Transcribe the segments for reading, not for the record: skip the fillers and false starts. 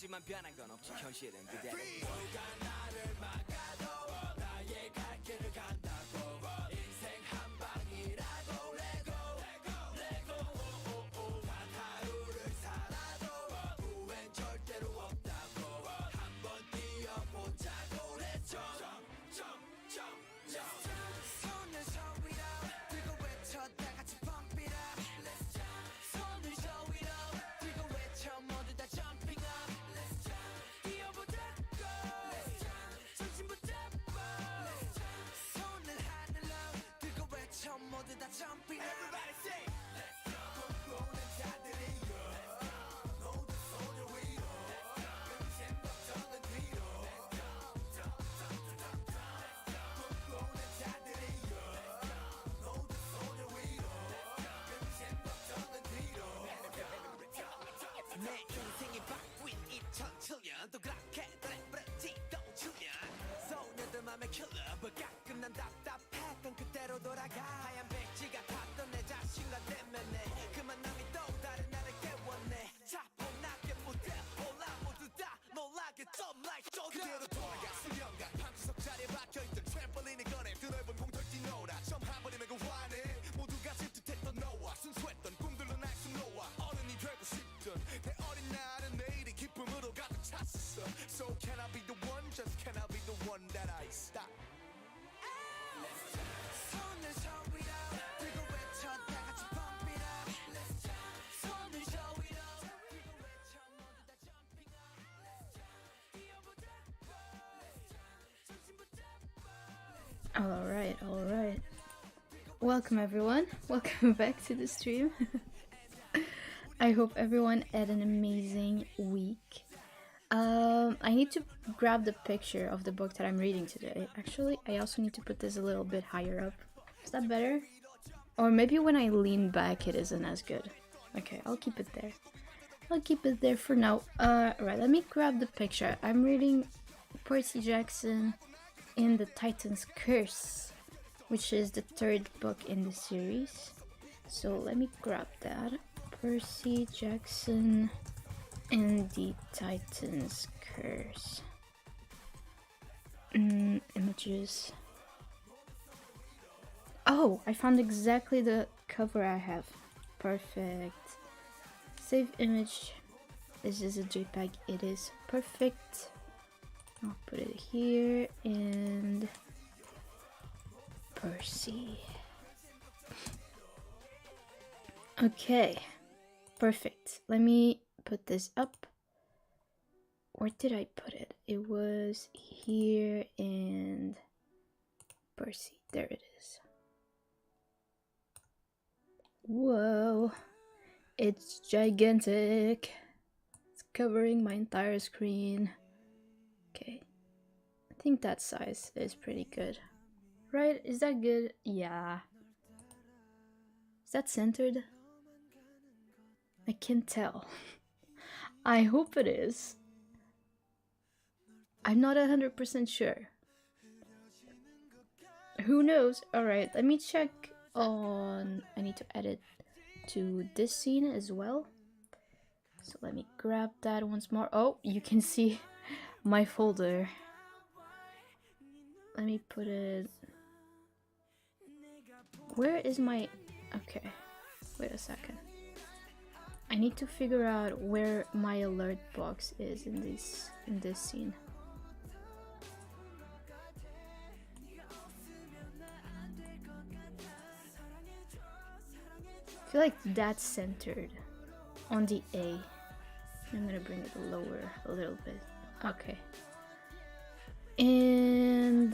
하지만 변한 건 없지 현실은 그대로 누가 나를 막아도 나의 갈 길을 간다고 인생 한 방이라고 레고 단 하루를 살아도 후회는 절대로 없다고 한번 뛰어보자고 그랬죠 손을 저 위로 들고 외쳐 다 같이 pump it up 손을 저 위로 들고 외쳐 모두 다 jumping up 모두 다 jumping everybody say let's go 꿈꾸는 자들이여 모두 손을 위로 금신 걱정은 뒤로 꿈꾸는 자들이여 모두 손을 위로 금신 걱정은 뒤로 내 인생이 바뀐 2007년 또 그렇게 노래부르지도 7년 소녀들 맘에 킬러 가끔 난 답답했던 그때로 돌아가 하얀 백지가 탔던 내 자신과 때문에 그 만남이 또 다른 나를 깨웠네 차분하게 무대 올라 모두 다 놀라게 좀 like 그대로 돌아가 수영가 방구석 자리에 박혀있던 트램펄린을 꺼내 그 넓은 공터를 뛰노라 처음 한 번이면 그 화내 모두가 질투했던 너와 순수했던 꿈들로 날 숨놓아 어른이 되고 싶던 내 어린 날은 내일이 기쁨으로 가득 찼어 So can I be the one just can I be the one that I stop 손을 저 위로 들고 외쳐 다 같이 pump it up 손을 저 위로 들고 외쳐 모두 다 jumping up 뛰어보자 정신부터 All right. Welcome everyone. Welcome back to the stream. I hope everyone had an amazing week. I need to grab the picture of the book that I'm reading today. Actually, I also need to put this a little bit higher up. Is that better? Or maybe when I lean back it isn't as good. Okay, I'll keep it there. I'll keep it there for now. Right, let me grab the picture. I'm reading Percy Jackson in the Titan's Curse, which is the third book in the series. So let me grab that. Percy Jackson and the Titan's Curse. Images. Oh, I found exactly the cover I have. Perfect. Save image. This is a JPEG. It is perfect. I'll put it here and Percy. Okay. Perfect. Let me put this up. Where did I put it? It was here and Percy. There it is. Whoa. It's gigantic. It's covering my entire screen. Okay. I think that size is pretty good. Right? Is that good? Yeah. Is that centered? I can't tell. I hope it is. I'm not 100% sure. Who knows? Alright, let me check on... I need to edit to this scene as well. So let me grab that once more. Oh, you can see my folder. Let me put it... Where is my... Okay, wait a second. I need to figure out where my alert box is in this scene. I feel like that's centered on the A. I'm gonna bring it lower a little bit. Okay. And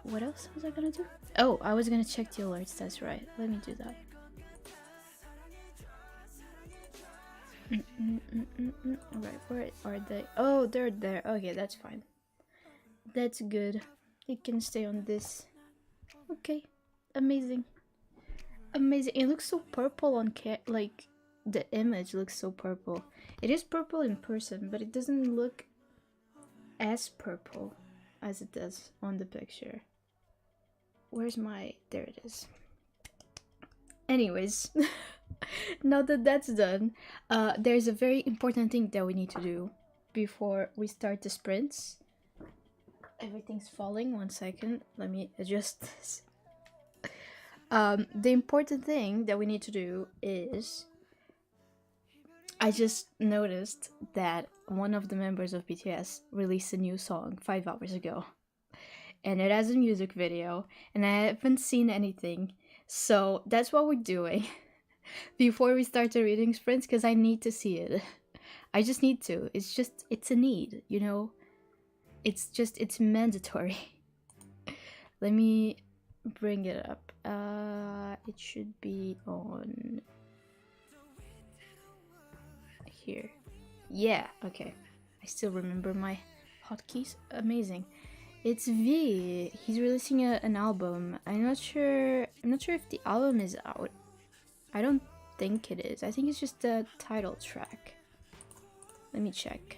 what else was I gonna do? Oh, I was gonna check the alerts. That's right. Let me do that. Alright, where are they? Oh, they're there. Okay, that's fine. That's good. It can stay on this. Okay, amazing. Amazing. It looks so purple on like the image looks so purple. It is purple in person, but it doesn't look as purple as it does on the picture. Where's my... There it is. Anyways, now that that's done, there's a very important thing that we need to do before we start the sprints. Everything's falling. 1 second. Let me adjust this. The important thing that we need to do is... I just noticed that one of the members of BTS released a new song 5 hours ago. And it has a music video, and I haven't seen anything. So that's what we're doing before we start the reading sprints, because I need to see it. I just need to. It's a need, you know? It's mandatory. Let me bring it up. It should be on here. Yeah, okay. I still remember my hotkeys. Amazing. It's V. He's releasing an album. I'm not sure if the album is out. I don't think it is. I think it's just the title track. Let me check.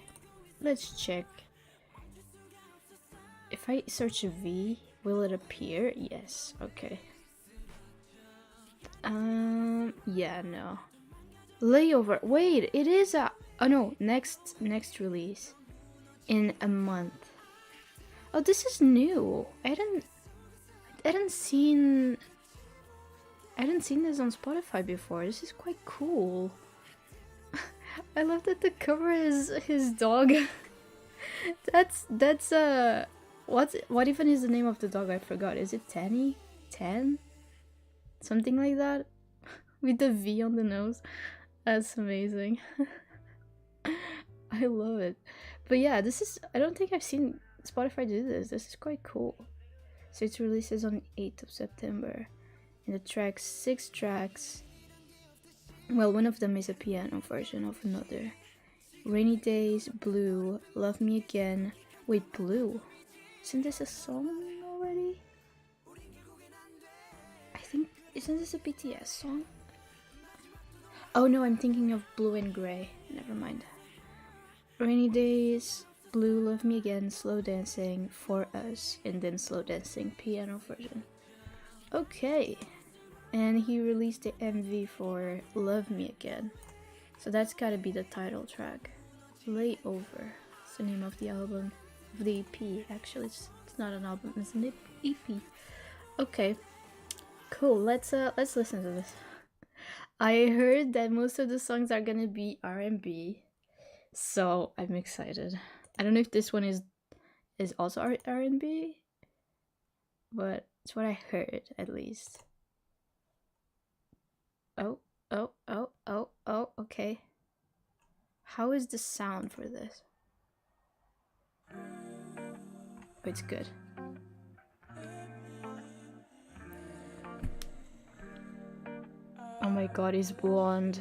Let's check. If I search V, will it appear? Yes. Okay. Yeah, no. Layover. Wait, it is a... Oh no, next release in a month. Oh, this is new. I hadn't seen this on Spotify before. This is quite cool. I love that the cover is his dog. that's what even is the name of the dog? I forgot. Is it Tanny? Tan? Something like that? With the V on the nose. That's amazing. I love it. But yeah, this is... I don't think I've seen Spotify do this. This is quite cool. So it releases on 8th of September. And the tracks, 6 tracks. Well, one of them is a piano version of another. Rainy Days, Blue, Love Me Again. Wait, Blue? Isn't this a song already? I think... Isn't this a BTS song? Oh no, I'm thinking of Blue and Grey. Never mind. Rainy Days, Blue, Love Me Again, Slow Dancing, For Us, and then Slow Dancing piano version. Okay. And he released the MV for Love Me Again. So that's gotta be the title track. Layover. It's the name of the album. Of the EP. Actually, it's not an album, it's an EP. Okay. Cool, let's listen to this. I heard that most of the songs are gonna be R&B, so I'm excited. I don't know if this one is also R&B, but it's what I heard at least. Oh, okay. How is the sound for this? Oh, it's good. Oh my god, he's blonde.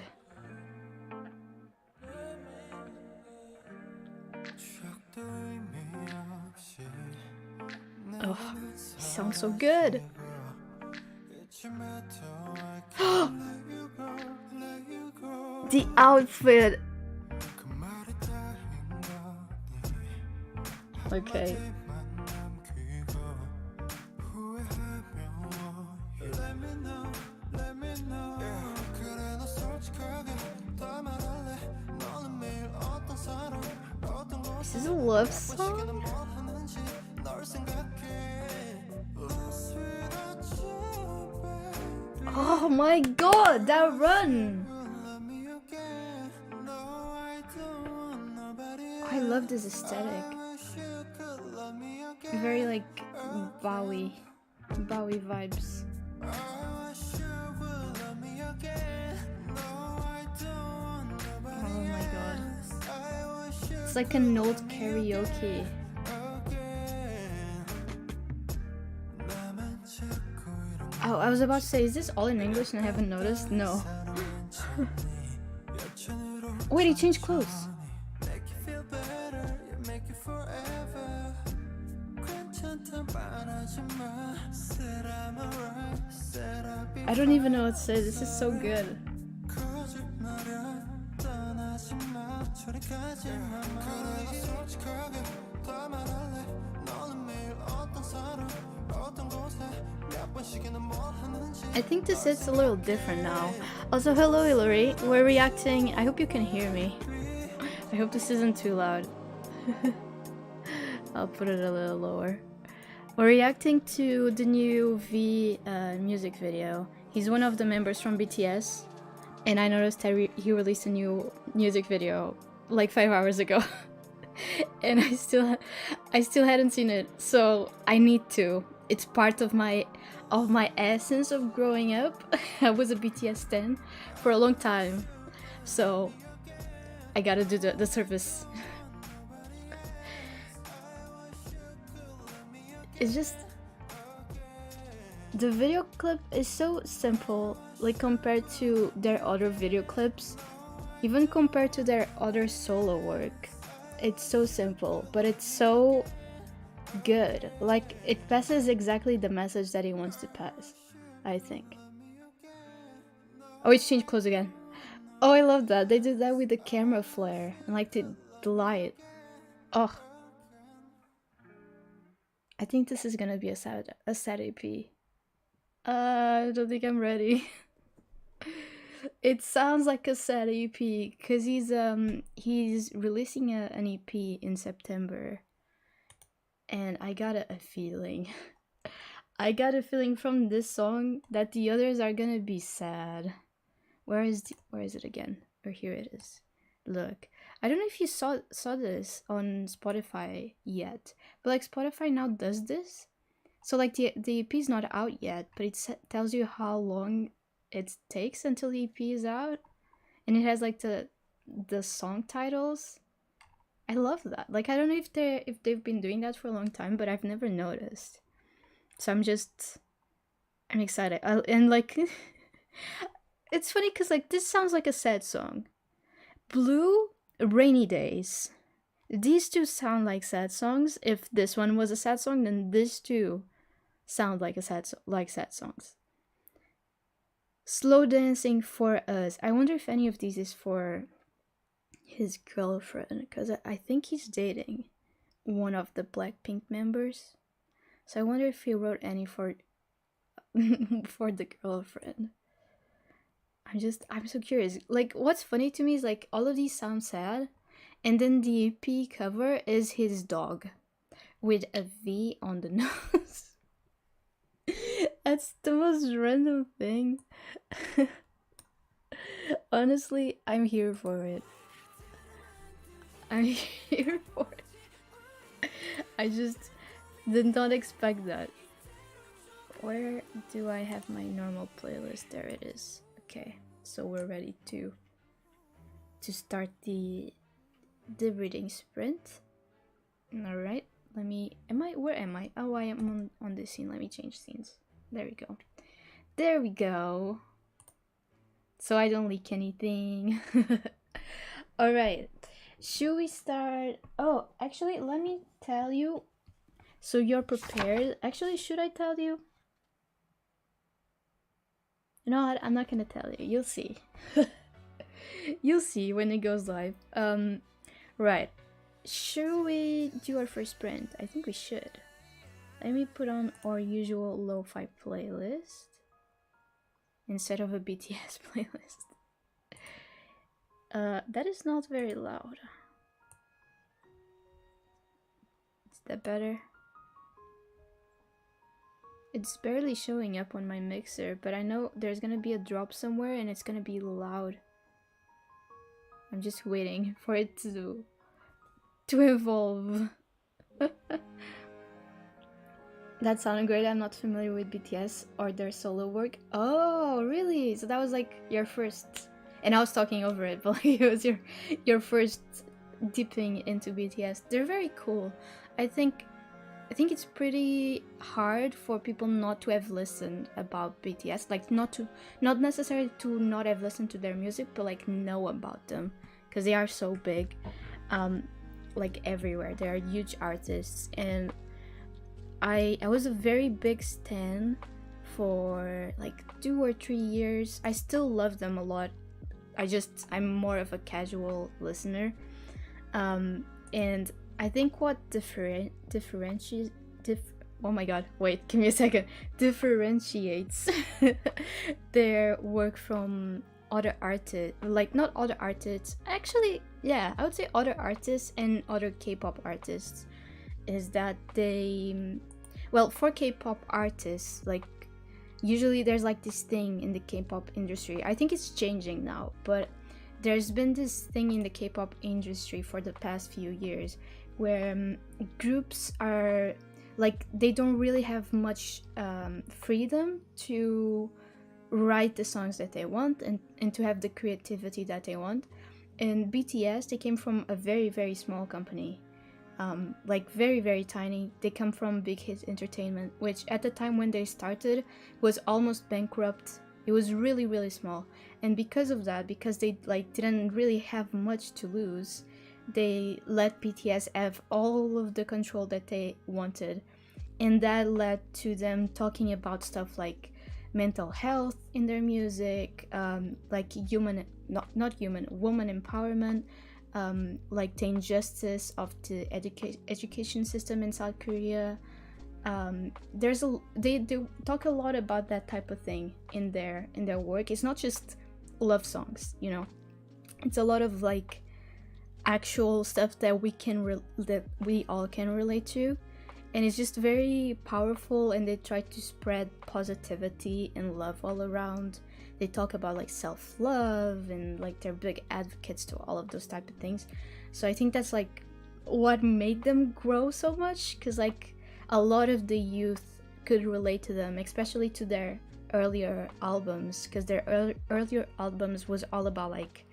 Oh, he sounds so good. The outfit. Okay. Is this a love song? Oh my god, that run! I love this aesthetic. Very like Bowie vibes. Oh my god. It's like a note karaoke. Oh, I was about to say, is this all in English and I haven't noticed? No. Wait, he changed clothes. I don't even know what to say. This is so good. I think this is a little different now. Also, hello Hillary, we're reacting. I hope you can hear me. I hope this isn't too loud. I'll put it a little lower. We're reacting to the new V music video. He's one of the members from BTS, and I noticed that he released a new music video like 5 hours ago. And I still hadn't seen it, so I need to. It's part of my essence of growing up. I was a BTS stan for a long time, so I gotta do the service. It's just the video clip is so simple, like compared to their other video clips, even compared to their other solo work. It's so simple, but it's so good. Like, it passes exactly the message that he wants to pass, I think. Oh, it's changed clothes again. Oh, I love that. They did that with the camera flare and like the light. Oh, I think this is gonna be a sad EP. I don't think I'm ready. It sounds like a sad EP because he's releasing an EP in September, and I got a feeling. I got a feeling from this song that the others are gonna be sad. Where is it again? Or here it is. Look, I don't know if you saw this on Spotify yet, but like Spotify now does this. So like the EP is not out yet, but it tells you how long it takes until the EP is out, and it has like the song titles. I love that. Like, I don't know if they've been doing that for a long time, but I've never noticed. So I'm excited. And like it's funny because like this sounds like a sad song. Blue, Rainy Days. These two sound like sad songs. If this one was a sad song, then these two sound like sad songs. Slow Dancing for Us. I wonder if any of these is for his girlfriend, because I think he's dating one of the Blackpink members. So I wonder if he wrote any for for the girlfriend. I'm so curious. Like, what's funny to me is like all of these sound sad, and then the EP cover is his dog with a V on the nose. That's the most random thing. Honestly, I'm here for it. I'm here for it. I just did not expect that. Where do I have my normal playlist? There it is. Okay, so we're ready to to start the reading sprint. All right, where am I? Oh, I am on this scene. Let me change scenes. There we go. There we go. So I don't leak anything. All right, should we start? Oh, actually, let me tell you. So you're prepared. Actually, should I tell you? You know what? I'm not gonna tell you. You'll see. You'll see when it goes live. Right. Should we do our first sprint? I think we should. Let me put on our usual lo-fi playlist instead of a BTS playlist. That is not very loud. Is that better? It's barely showing up on my mixer, but I know there's gonna be a drop somewhere and it's gonna be loud. I'm just waiting for it to evolve. That sounded great. I'm not familiar with BTS or their solo work. Oh, really? So that was like your first, and I was talking over it, but like it was your first dipping into BTS. They're very cool. I think it's pretty hard for people not to have listened about BTS, like not necessarily to not have listened to their music, but like know about them, because they are so big, like everywhere. They are huge artists, and I was a very big stan for like 2 or 3 years. I still love them a lot. I'm more of a casual listener, and I think what differentiates their work from other artists, like not other artists, actually, yeah, I would say other artists and other K-pop artists, is that for K-pop artists, like usually there's like this thing in the K-pop industry. I think it's changing now, but there's been this thing in the K-pop industry for the past few years where groups are like, they don't really have much freedom to write the songs that they want and to have the creativity that they want. And BTS, they came from a very, very small company, like very, very tiny. They come from Big Hit Entertainment, which at the time when they started was almost bankrupt. It was really, really small. And because of that, because they like didn't really have much to lose, they let BTS have all of the control that they wanted. And that led to them talking about stuff like mental health in their music, like woman empowerment, like the injustice of the education system in South Korea. They talk a lot about that type of thing in their work. It's not just love songs, you know. It's a lot of like actual stuff that we all can relate to, and it's just very powerful. And they try to spread positivity and love all around. They talk about like self-love, and like they're big advocates to all of those type of things. So I think that's like what made them grow so much, because like a lot of the youth could relate to them, especially to their earlier albums, because their earlier albums was all about like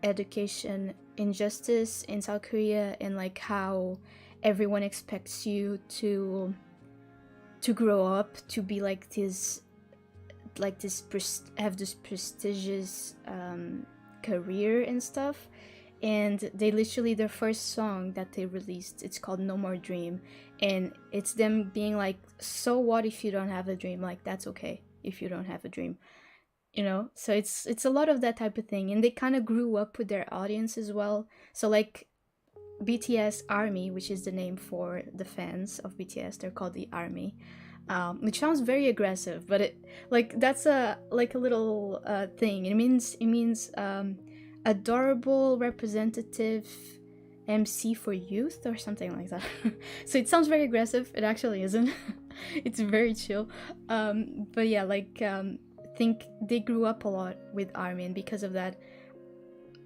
education injustice in South Korea, and like how everyone expects you to grow up to be like this have this prestigious career and stuff. And they literally, their first song that they released, it's called No More Dream, and it's them being like, so what if you don't have a dream? Like, that's okay if you don't have a dream, you know. So it's a lot of that type of thing. And they kind of grew up with their audience as well. So like BTS Army, which is the name for the fans of BTS, they're called the Army, which sounds very aggressive, but it like that's a little thing. It means adorable representative MC for youth or something like that. So it sounds very aggressive. It actually isn't. It's very chill. But yeah, like think they grew up a lot with Army, and because of that,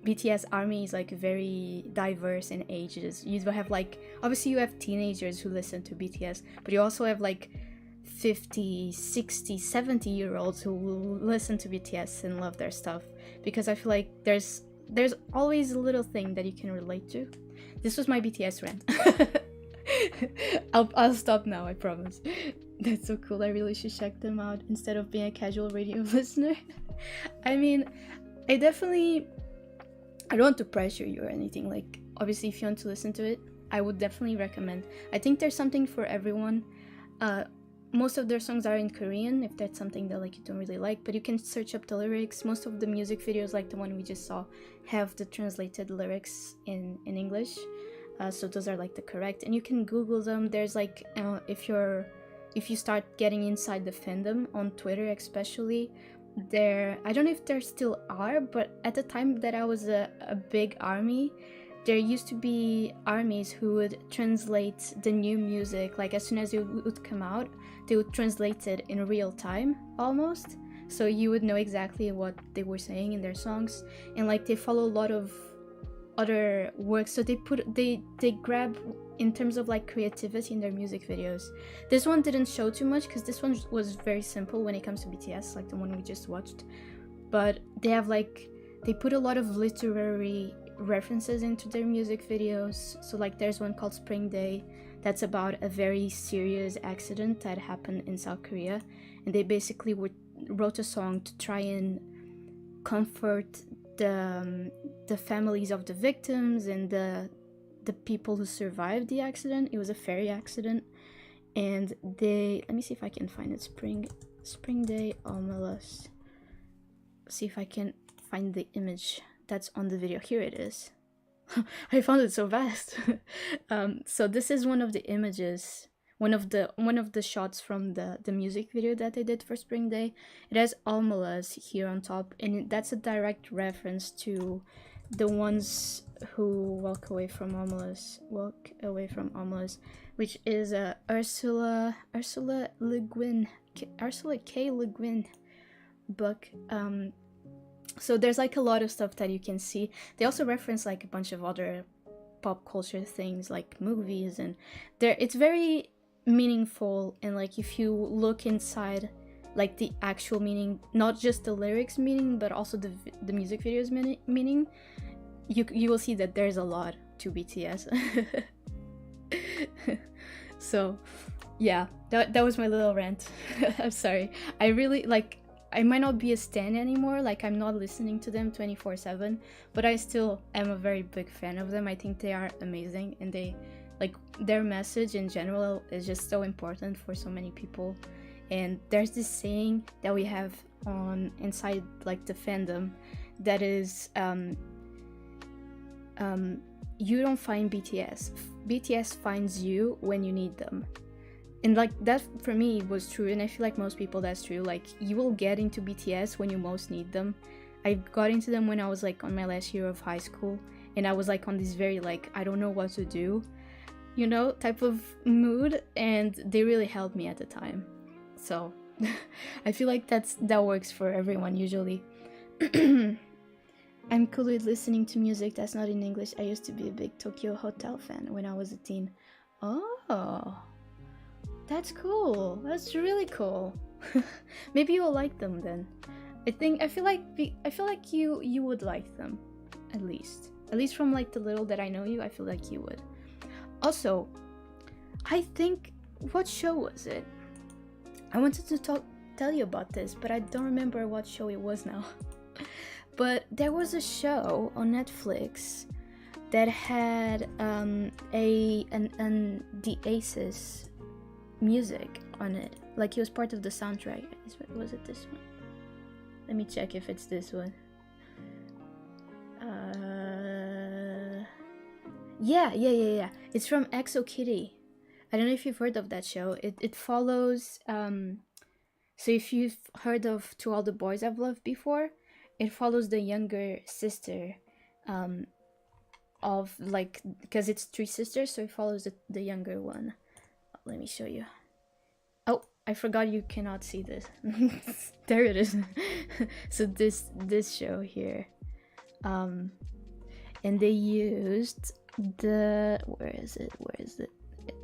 BTS Army is like very diverse in ages. You have like, obviously you have teenagers who listen to BTS, but you also have like 50, 60, 70-year-olds who will listen to BTS and love their stuff, because I feel like there's always a little thing that you can relate to. This was my BTS rant. I'll stop now, I promise. That's so cool. I really should check them out instead of being a casual radio listener. I mean, I don't want to pressure you or anything. Like, obviously, if you want to listen to it, I would definitely recommend. I think there's something for everyone. Most of their songs are in Korean, if that's something that like you don't really like, but you can search up the lyrics. Most of the music videos, like the one we just saw, have the translated lyrics in English. So those are like the correct, and you can Google them. There's like if you start getting inside the fandom on Twitter especially, I don't know if there still are, but at the time that I was a big ARMY, there used to be armies who would translate the new music, like as soon as it would come out, they would translate it in real time almost, so you would know exactly what they were saying in their songs. And like they follow a lot of other works, so they grab in terms of like creativity in their music videos. This one didn't show too much because this one was very simple when it comes to BTS, like the one we just watched, but they put a lot of literary references into their music videos. So like there's one called Spring Day that's about a very serious accident that happened in South Korea, and they basically wrote a song to try and comfort the families of the victims and the people who survived the accident. It was a ferry accident, and let me see if I can find it. Spring Day Omelas. See if I can find the image that's on the video. Here it is. I found it so fast. So this is one of the images, one of the shots from the music video that they did for Spring Day. It has Almalas here on top, and that's a direct reference to the ones who walk away from Almalas, which is Ursula K. Le Guin book. So there's like a lot of stuff that you can see. They also reference like a bunch of other pop culture things like movies, and it's very meaningful. And like if you look inside like the actual meaning, not just the lyrics meaning, but also the music videos meaning, you will see that there's a lot to BTS. So yeah, that was my little rant. I'm sorry. I really like, I might not be a stan anymore, like I'm not listening to them 24/7, but I still am a very big fan of them. I think they are amazing, and their message in general is just so important for so many people. And there's this saying that we have inside like the fandom that is you don't find BTS finds you when you need them. And like that for me was true, and I feel like most people that's true. Like you will get into BTS when you most need them. I got into them when I was like on my last year of high school, and I was like on this very like I don't know what to do, type of mood, and they really helped me at the time. So I feel like that works for everyone usually. I'm cool with listening to music that's not in English. I used to be a big Tokyo Hotel fan when I was a teen. Oh, that's cool. That's really cool. Maybe you'll like them then. I feel like you would like them, at least from like the little that I know you. I feel like you would. Also, I think, what show was it? I wanted to tell you about this, but I don't remember what show it was now. But there was a show on Netflix that had the Aces music on it. Like it was part of the soundtrack. Was it this one? Let me check if it's this one. Yeah. It's from Exo Kitty. I don't know if you've heard of that show. It follows so if you've heard of To All the Boys I've Loved Before, it follows the younger sister of like, because it's 3 sisters, so it follows the younger one. Let me show you. Oh, I forgot you cannot see this. There it is. So this show here, and they used where is it?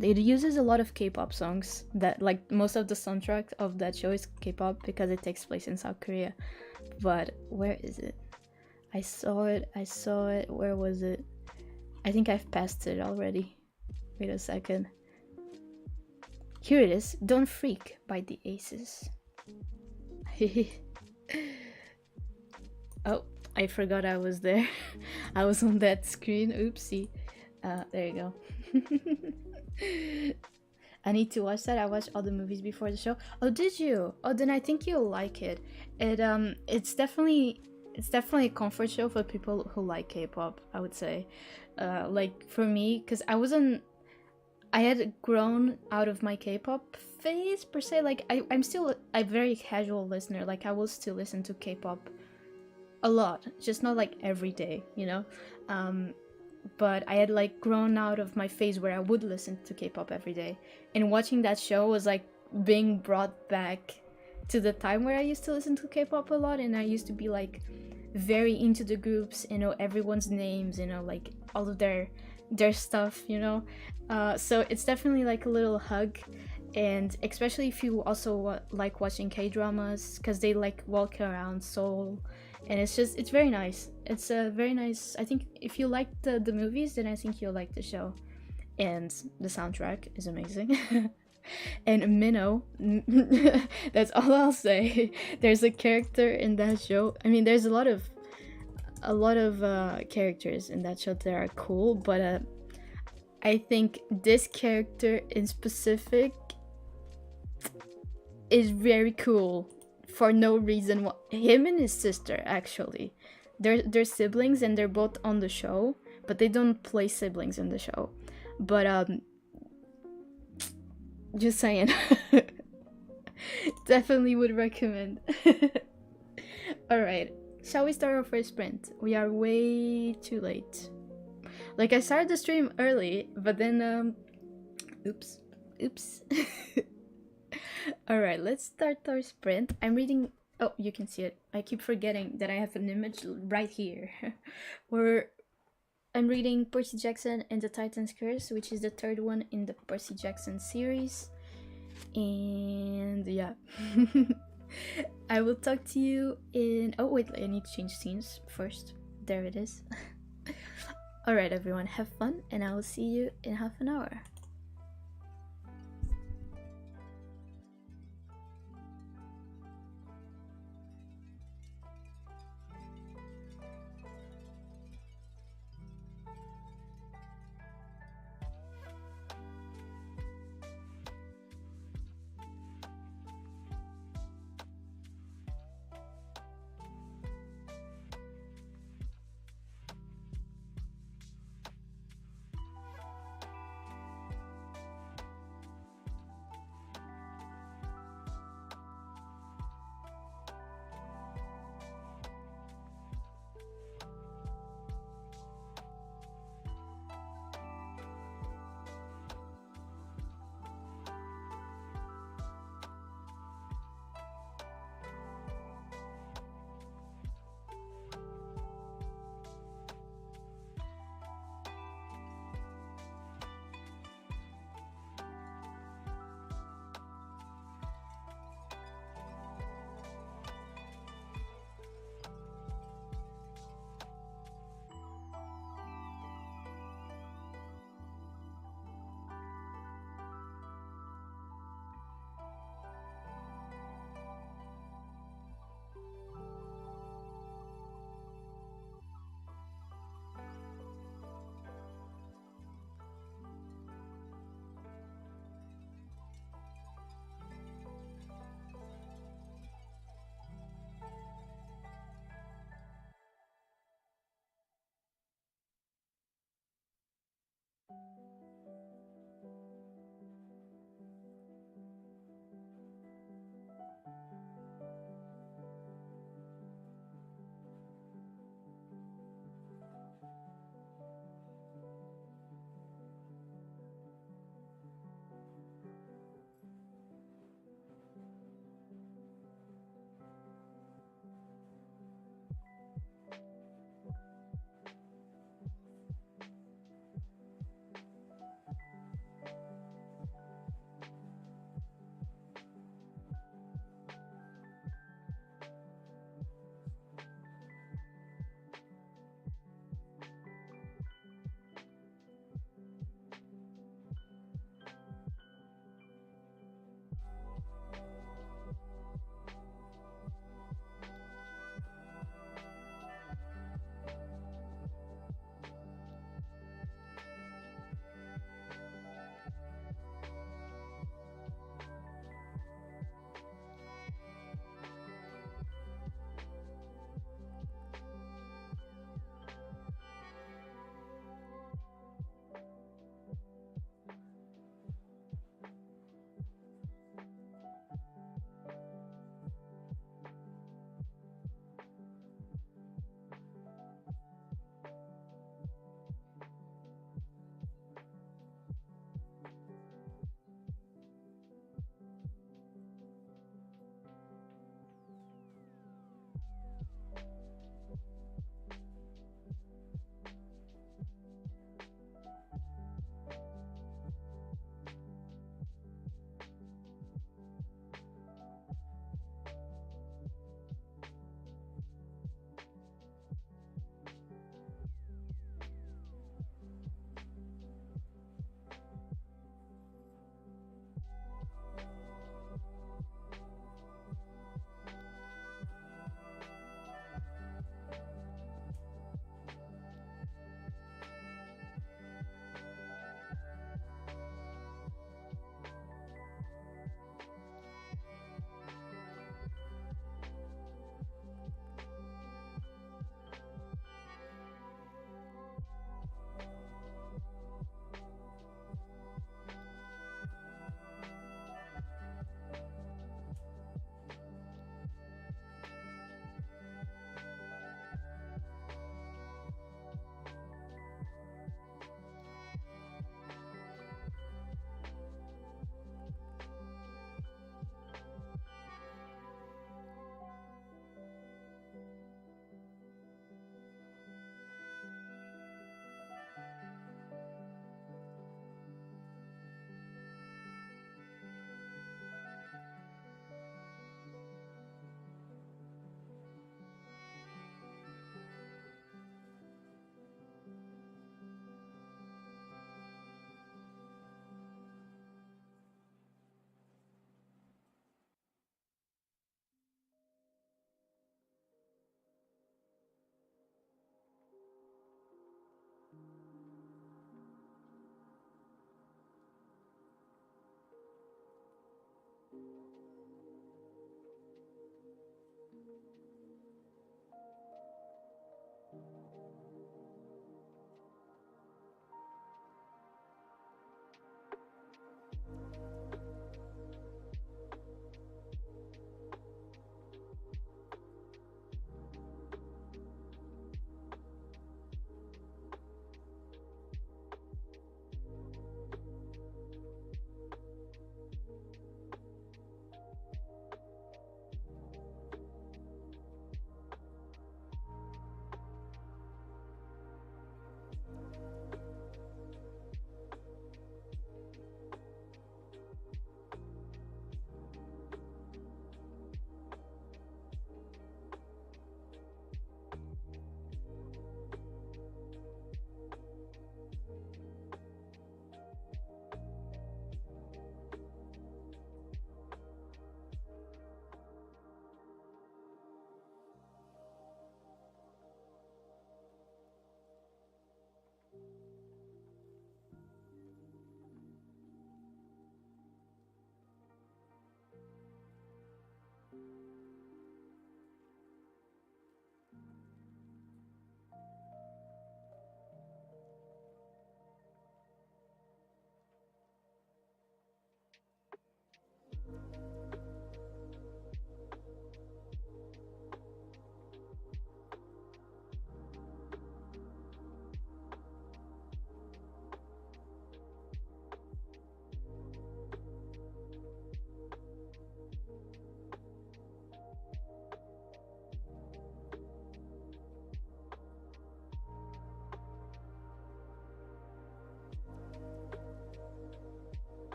it uses a lot of K-pop songs. That, like, most of the soundtrack of that show is K-pop because it takes place in South Korea. But where is it? I saw it. Where was it? I think I've passed it already. Wait a second. Here it is. Don't Freak by the Aces. Oh, I forgot I was there. I was on that screen. Oopsie. There you go. I need to watch that. I watched all the movies before the show. Oh, did you? Oh, then I think you'll like it. It's definitely a comfort show for people who like K-pop, I would say. Like for me, because I had grown out of my K-pop phase per se. Like I'm still a very casual listener. Like I will still listen to K-pop a lot, just not like every day, you know. But I had like grown out of my phase where I would listen to K-pop every day, and watching that show was like being brought back to the time where I used to listen to K-pop a lot, and I used to be like very into the groups, you know, everyone's names, you know, like all of their stuff, you know. So it's definitely like a little hug, and especially if you also like watching K-dramas, because they like walk around Seoul, and it's very nice. It's a very nice. I think if you like the movies, then I think you'll like the show, and the soundtrack is amazing. And Minho, that's all I'll say. There's a character in that show. I mean, there's a lot of characters in that show that are cool, but I think this character in specific is very cool for no reason. Him and his sister, actually, they're siblings, and they're both on the show, but they don't play siblings in the show. But just saying. Definitely would recommend. Alright, shall we start our first sprint? We are way too late. Like, I started the stream early, but then oops. Alright, let's start our sprint. I'm reading. Oh, you can see it. I keep forgetting that I have an image right here. I'm reading Percy Jackson and the Titan's Curse, which is the third one in the Percy Jackson series. And yeah. I will talk to you in... Oh wait, I need to change scenes first. There it is. Alright everyone, have fun, and I will see you in half an hour.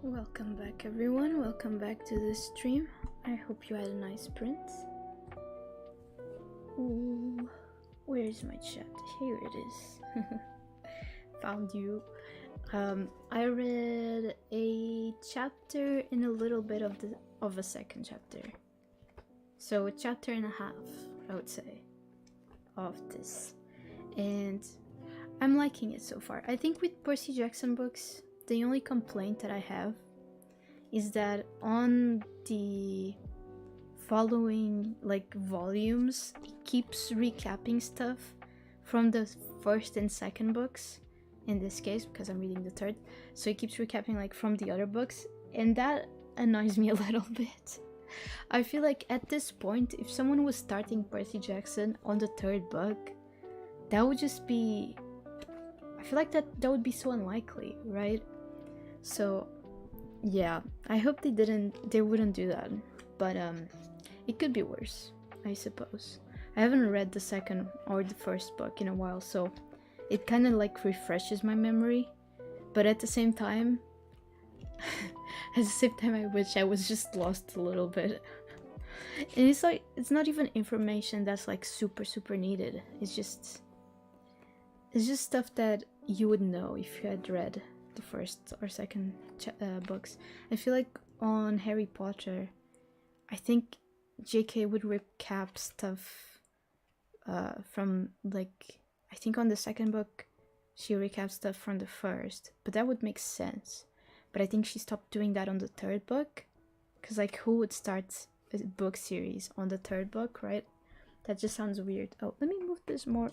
Welcome back, everyone. Welcome back to the stream. I hope you had a nice sprint. Ooh, where is my chat? Here it is. Found you. I read a chapter and a little bit of a second chapter. So a chapter and a half, I would say, of this. And I'm liking it so far. I think with Percy Jackson books, the only complaint that I have is that on the following volumes, it keeps recapping stuff from the first and second books, in this case, because I'm reading the third. So it keeps recapping from the other books, and that annoys me a little bit. I feel like at this point, if someone was starting Percy Jackson on the third book, that would just be... I feel like that would be so unlikely, right? So, yeah, I hope they wouldn't do that, but it could be worse, I suppose. I haven't read the second or the first book in a while, so it kind of refreshes my memory, but at the same time, I wish I was just lost a little bit. And it's not even information that's super needed. It's just stuff that you would know if you had read the first or second books. I feel like on Harry Potter, I think JK would recap stuff from I think on the second book she recaps stuff from the first, but that would make sense. But I think she stopped doing that on the third book, because who would start a book series on the third book, right? That just sounds weird. Oh, let me move this more.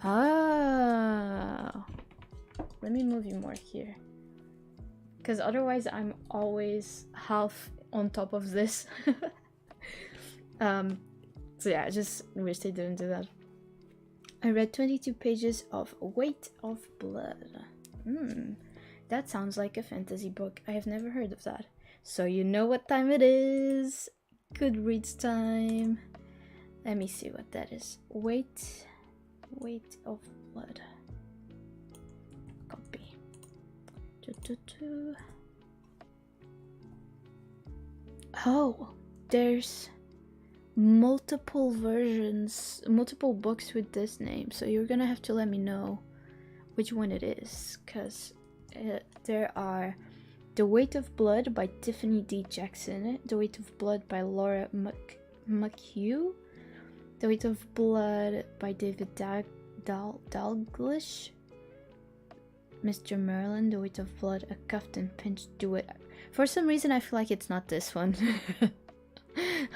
Ah, let me move you more here, because otherwise I'm always half on top of this. So yeah, I just wish they didn't do that. I read 22 pages of Weight of Blood. That sounds like a fantasy book. I have never heard of that. So you know what time it is. Goodreads time. Let me see what that is. Weight of Blood. Copy. Oh, there's multiple versions, multiple books with this name, so you're gonna have to let me know which one it is, because there are The Weight of Blood by Tiffany D. Jackson, The Weight of Blood by Laura McHugh, The Weight of Blood by David Dalglish, Mr. Merlin, The Weight of Blood, A Cuffed and Pinched Duet. For some reason I feel like it's not this one.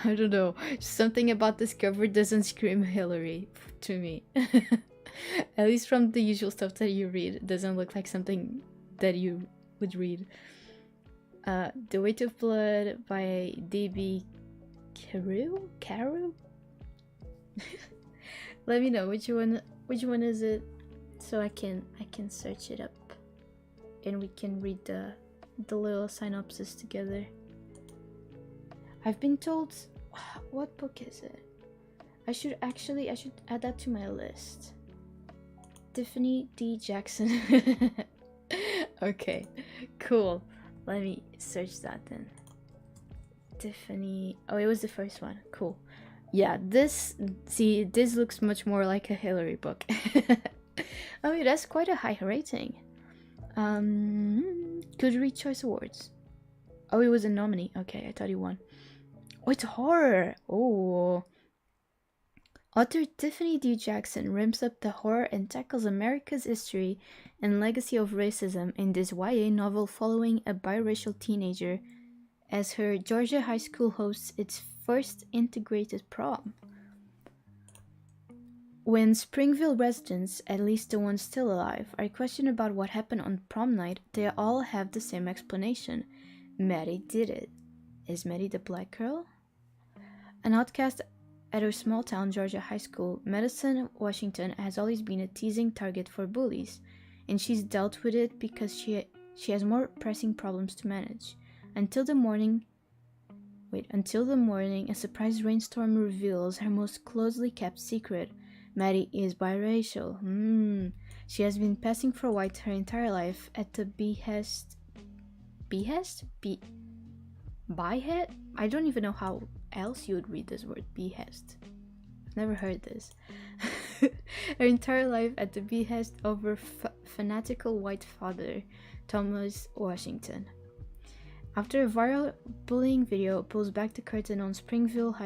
I don't know, something about this cover doesn't scream Hillary to me. At least from the usual stuff that you read, it doesn't look like something that you would read. The Weight of Blood by D.B. Carew? Let me know which one is it, so I can search it up and we can read the little synopsis together. I've been told, what book is it? I should add that to my list. Tiffany D. Jackson. Okay, cool. Let me search that then. Tiffany. Oh, it was the first one. Cool. Yeah, this looks much more like a Hillary book. Oh, yeah, that's quite a high rating. Goodreads Choice Awards. Oh, it was a nominee. Okay, I thought he won. Oh, it's horror. Oh. Author Tiffany D. Jackson ramps up the horror and tackles America's history and legacy of racism in this YA novel following a biracial teenager as her Georgia high school hosts its first integrated prom. When Springville residents, at least the ones still alive, are questioned about what happened on prom night, they all have the same explanation. Maddie did it. Is Maddie the black girl? An outcast at her small town Georgia high school, Madison, Washington has always been a teasing target for bullies, and she's dealt with it because she has more pressing problems to manage. Until the morning, a surprise rainstorm reveals her most closely kept secret. Maddie is biracial. She has been passing for white her entire life at the behest behest? Byhead? I don't even know how else you would read this word, behest. I've never heard this. Her entire life at the behest of her fanatical white father, Thomas Washington. After a viral bullying video pulls back the curtain on Springville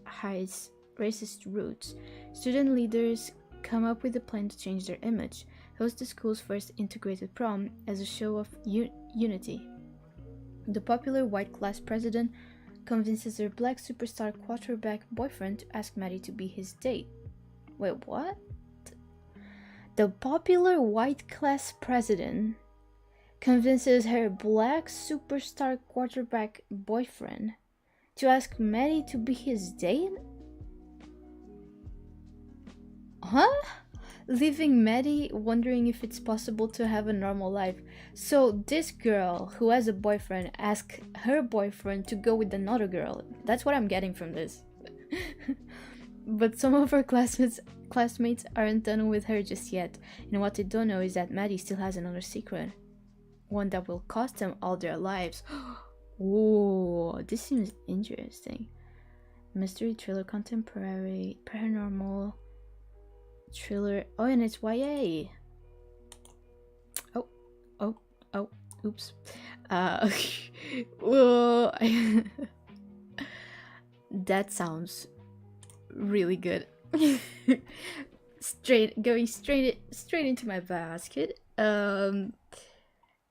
High's racist roots, student leaders come up with a plan to change their image, host the school's first integrated prom as a show of unity. The popular white class president convinces her black superstar quarterback boyfriend to ask Maddie to be his date. Wait, what? The popular white class president convinces her black superstar quarterback boyfriend to ask Maddie to be his date? Huh? Leaving Maddie wondering if it's possible to have a normal life. So this girl who has a boyfriend asks her boyfriend to go with another girl. That's what I'm getting from this. But some of her classmates aren't done with her just yet, and what they don't know is that Maddie still has another secret. One that will cost them all their lives. Whoa, this seems interesting. Mystery, thriller, contemporary, paranormal, thriller. Oh, and it's YA. Oh, oops. Whoa. That sounds really good. Going straight into my basket.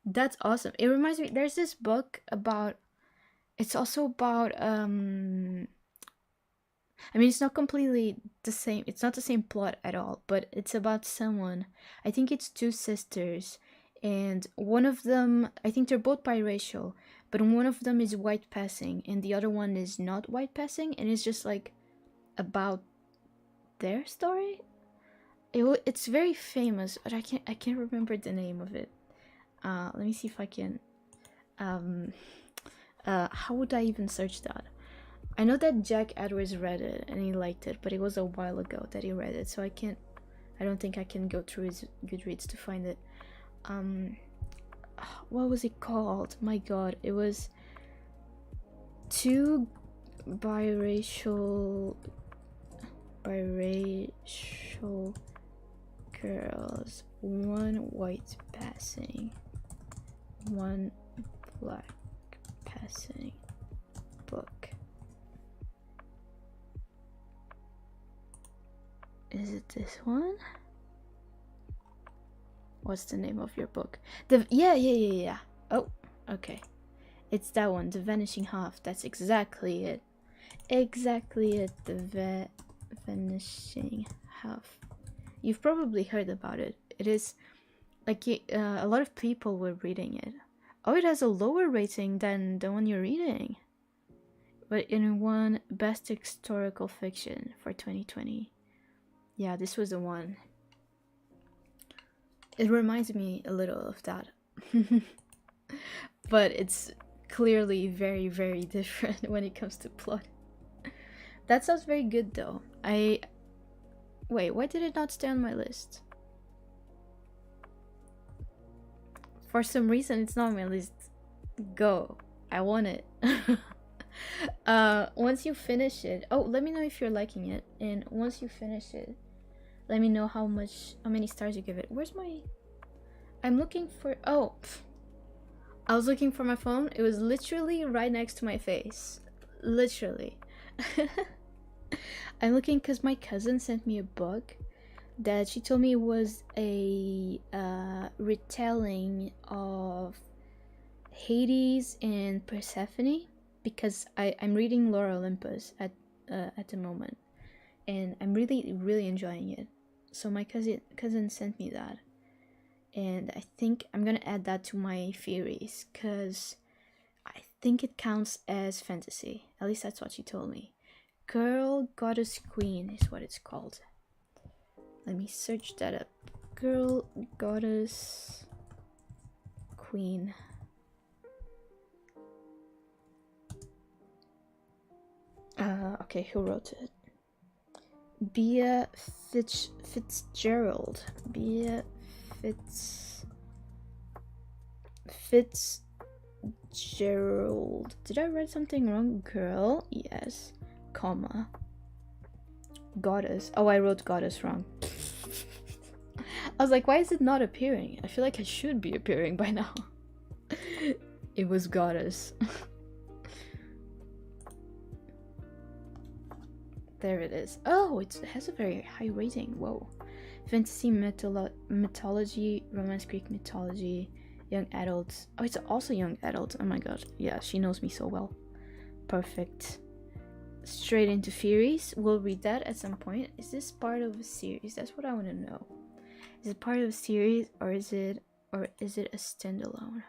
That's awesome. It reminds me, there's this book about, it's also about I mean, it's not completely the same, it's not the same plot at all, but it's about someone, I think it's two sisters, and one of them, I think they're both biracial, but one of them is white passing and the other one is not white passing, and it's just like about their story. It's very famous, but I can't remember the name of it. Let me see if I can. How would I even search that? I know that Jack Edwards read it and he liked it, but it was a while ago that he read it, so I don't think I can go through his Goodreads to find it. What was it called? My god, it was two biracial girls, one white passing, one black passing book. Is it this one? What's the name of your book? Yeah. Oh, okay. It's that one, The Vanishing Half. That's exactly it. The Vanishing Half. You've probably heard about it. It is like a lot of people were reading it. Oh, it has a lower rating than the one you're reading. But in one best historical fiction for 2020. Yeah, this was the one. It reminds me a little of that. But it's clearly very, very different when it comes to plot. That sounds very good though. Wait, why did it not stay on my list? For some reason it's not on my list. Go. I want it. Once you finish it, let me know if you're liking it, and once you finish it, let me know how many stars you give it. Where's my... I'm looking for... I was looking for my phone. It was literally right next to my face. Literally. I'm looking because my cousin sent me a book that she told me was a retelling of Hades and Persephone, because I'm reading Lore Olympus at the moment, and I'm really enjoying it. So my cousin sent me that, and I think I'm gonna add that to my theories, because I think it counts as fantasy. At least that's what she told me. Girl Goddess Queen is what it's called. Let me search that up. Girl Goddess Queen. Okay, who wrote it? Bea Fitzgerald. Bea Fitzgerald. Gerald. Did I write something wrong? Girl, yes, comma. Goddess. Oh, I wrote goddess wrong. I was like, why is it not appearing? I feel like it should be appearing by now. It was goddess. There it is. Oh, it has a very high rating. Whoa. Fantasy, mythology, romance, Greek mythology, young adults. Oh, it's also young adults. Oh my god. Yeah, she knows me so well. Perfect. Straight into Furies. We'll read that at some point. Is this part of a series? That's what I want to know. Is it part of a series or is it a standalone?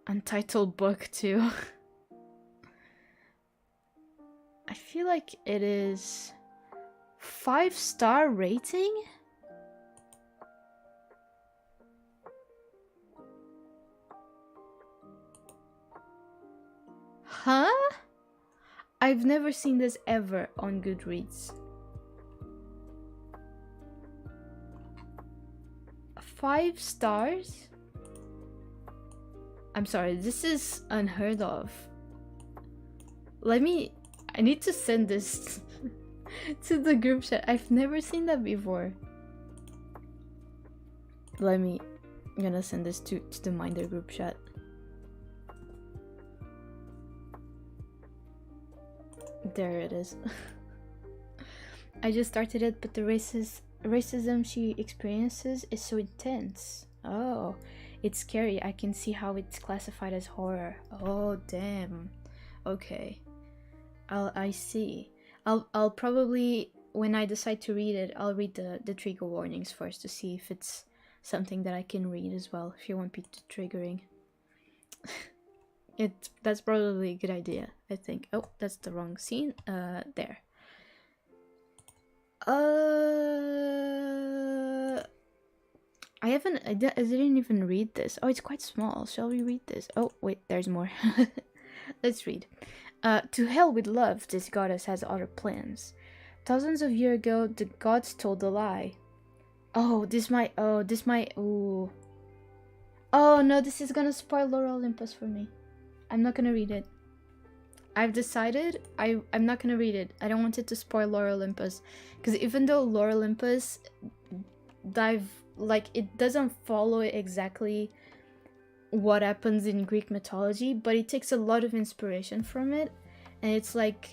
Untitled book too. I feel like it is 5-star rating. Huh? I've never seen this ever on Goodreads. 5 stars? I'm sorry, this is unheard of. I need to send this to the group chat. I've never seen that before. I'm gonna send this to the Minder group chat. There it is. I just started it, but the racism she experiences is so intense. Oh, it's scary. I can see how it's classified as horror. Oh, damn. Okay. I see. I'll probably, when I decide to read it, I'll read the trigger warnings first to see if it's something that I can read as well, if you won't be too triggering. That's probably a good idea, I think. Oh, that's the wrong scene. There. I didn't even read this. Oh, it's quite small. Shall we read this? Oh, wait, there's more. Let's read. To hell with love, this goddess has other plans. Thousands of years ago, the gods told a lie. Oh, ooh. Oh no, this is gonna spoil Lore Olympus for me. I'm not gonna read it. I've decided I'm not gonna read it. I don't want it to spoil Lore Olympus. Because even though Lore Olympus it doesn't follow exactly what happens in Greek mythology, but it takes a lot of inspiration from it, and it's like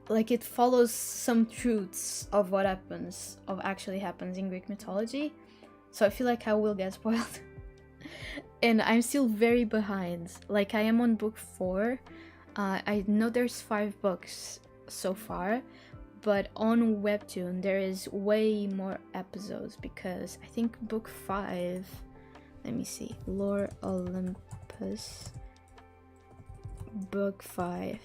it follows some truths of what actually happens in Greek mythology. So I feel like I will get spoiled. And I'm still very behind. Like, I am on book 4. I know there's 5 books so far, but on Webtoon there is way more episodes, because I think book 5, let me see, Lore Olympus, book 5.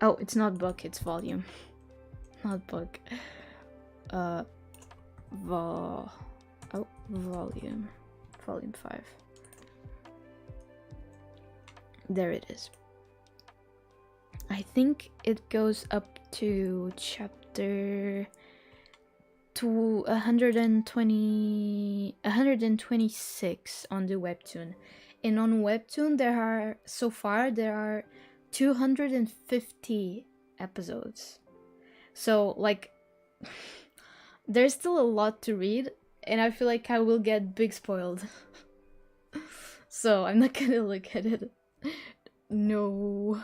Oh, it's not book, it's volume. Not book. Volume 5. There it is. I think it goes up to chapter 126 on the Webtoon. And on Webtoon there are 250 episodes. So like there's still a lot to read, and I feel like I will get big spoiled. So I'm not gonna look at it. No.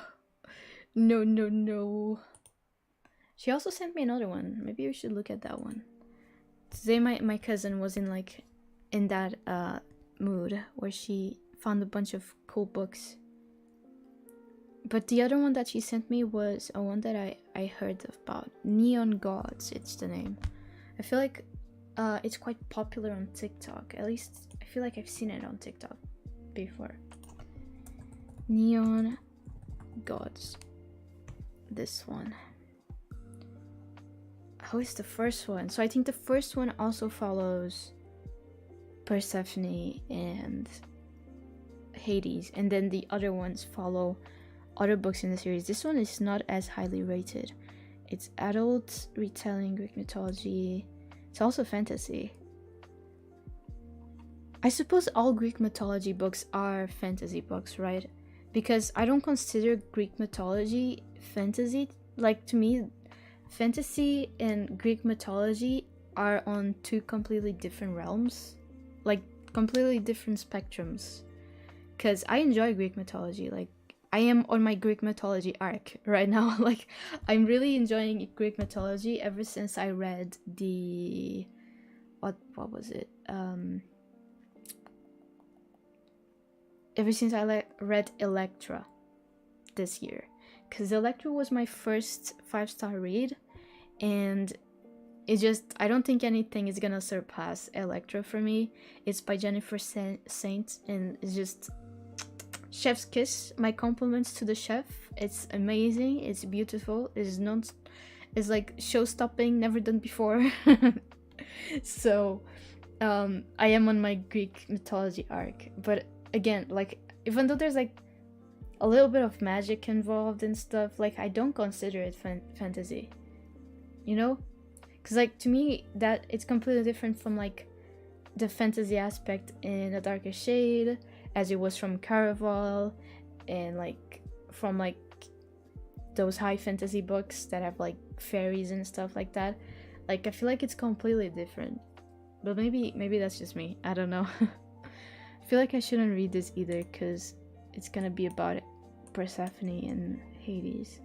She also sent me another one. Maybe we should look at that one. Today my cousin was in that mood where she found a bunch of cool books. But the other one that she sent me was a one that I heard about. Neon Gods, it's the name. I feel like it's quite popular on TikTok. At least I feel like I've seen it on TikTok before. Neon Gods. This one. How is the first one? So I think the first one also follows Persephone and Hades, and then the other ones follow other books in the series. This one is not as highly rated, It's adult retelling Greek mythology. It's also fantasy. I suppose all Greek mythology books are fantasy books, right? Because I don't consider Greek mythology fantasy. Like, to me, fantasy and Greek mythology are on two completely different realms. Like, completely different spectrums. Because I enjoy Greek mythology. Like, I am on my Greek mythology arc right now. Like, I'm really enjoying Greek mythology ever since I read the... What was it? Ever since I read Electra this year. Because Electra was my first 5-star read. And it just... I don't think anything is gonna surpass Electra for me. It's by Jennifer Saint. And it's just... Chef's kiss. My compliments to the chef. It's amazing. It's beautiful. It's like show-stopping, never done before. So, I am on my Greek mythology arc. But again, like, even though there's like a little bit of magic involved and stuff, like, I don't consider it fantasy. You know? Because, like, to me, that it's completely different from like the fantasy aspect in A Darker Shade, as it was from Caraval, and like from like those high fantasy books that have like fairies and stuff like that. Like, I feel like it's completely different. But maybe that's just me. I don't know. I feel like I shouldn't read this either because it's gonna be about Persephone and Hades.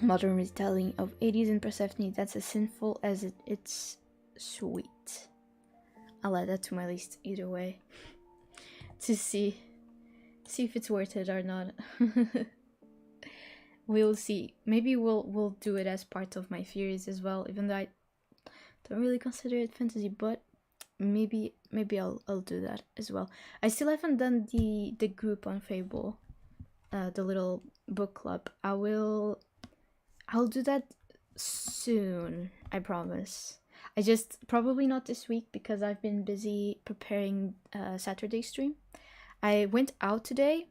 Modern retelling of Hades and Persephone that's as sinful as it's sweet. I'll add that to my list either way. To see if it's worth it or not. We'll see. Maybe we'll do it as part of my theories as well, even though I don't really consider it fantasy, but maybe I'll do that as well. I still haven't done the group on Fable, the little book club. I'll do that soon, I promise. I just probably not this week because I've been busy preparing Saturday stream. I went out today,